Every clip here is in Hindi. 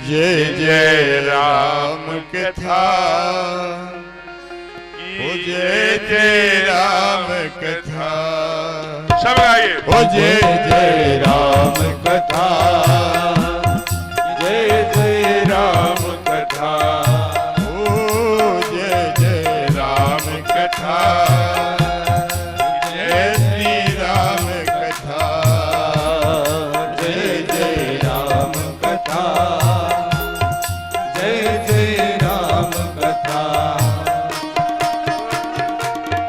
जय जय राम कथा, जय जय राम कथा। सब गाइए। ओ जय जय राम कथा, जय जय राम कथा। ओ जय जय राम कथा, जय श्री राम कथा। जय जय राम कथा, जय जय राम कथा।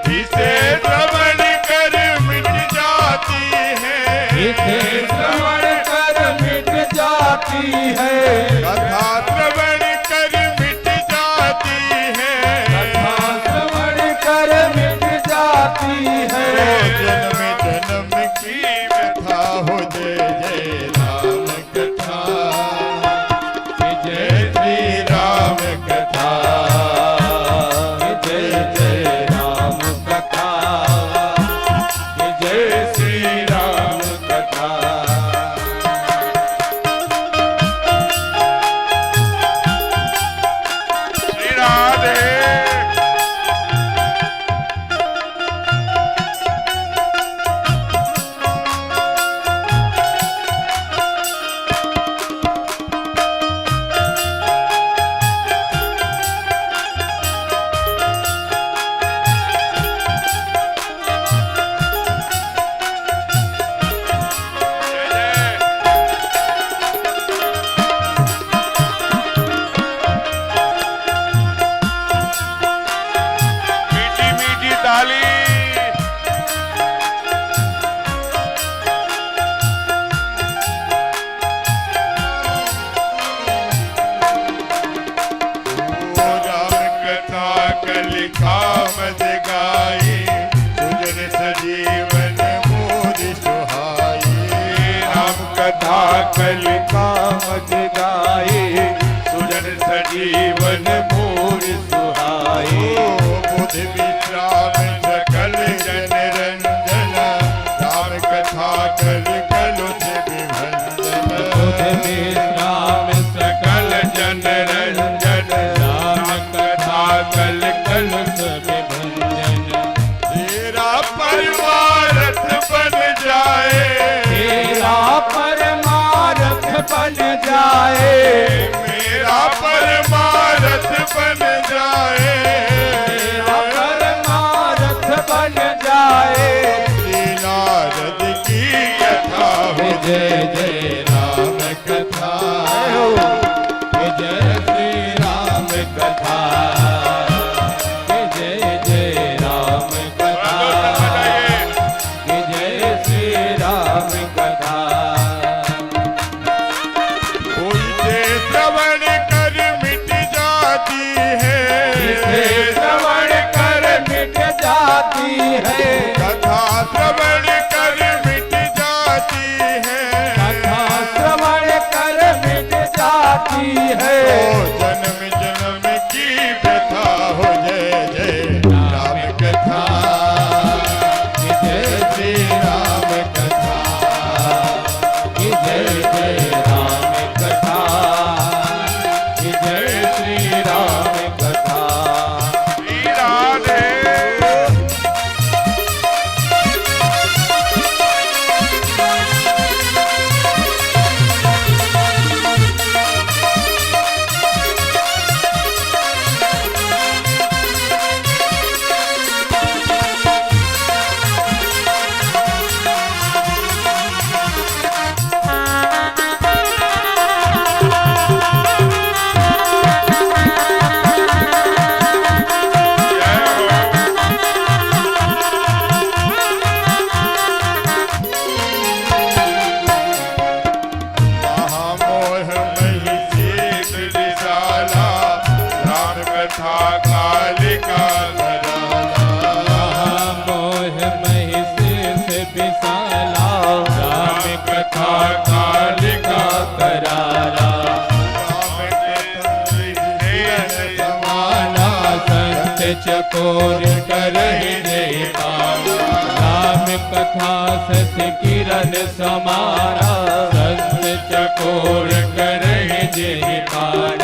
जिसे श्रवण कर मिट जाती है, जिसे श्रवण कर मिट जाती है, कथा श्रवण कर मिट जाती है, कथा श्रवण कर मिट जाती है। जन्म जन्म की व्यथा हो। जय जय राम कथा, जय श्री राम कथा। जय जय राम कथा, जय श्री राम कथा। श्री राधे। मीठी मीठी ताली। ओ राम कथा कल कामद गाई, सुजन सजीवन मोर सुहाई। राम कथा कल कामद गाए, सुजन सजीवन मोर सुहाए। बुध विश्राम सकल जन रंजन, राम कथा कल कलुष विभंजन। बुध विश्राम सकल जन रंजन, राम कथा कल कलुष विभंजन। तेरा परमारथ बन जाए, तेरा परमारथ बन जाए, मेरा परमारथ बन जाए। तेरा परमारथ बन जाए। नारद की कथा हो। जय जय राम कथा, जय श्री राम कथा। जय जय राम कथा, जय श्री राम कथा। कोई से श्रवण कर मिट जाती है, जिसे श्रवण कर मिट जाती है, कथा श्रवण कर मिट जाती है। कथा श्रवण कर मिट जाती है। ओ जन्म जन्म की व्यथा हो। जय जय राम कथा, जय श्री राम कथा, जय जय राम कथा, जय श्री राम कथा। श्री राधे। महामोह महिषेष विशाला, राम कथा कालिका धराला। मोह महिषेष विशाला, राम कथा कालिका कराला। समाना संत चकोर करहि जय पाला। राम कथा शशि किरण समाना, संत चकोर करहि जयकारी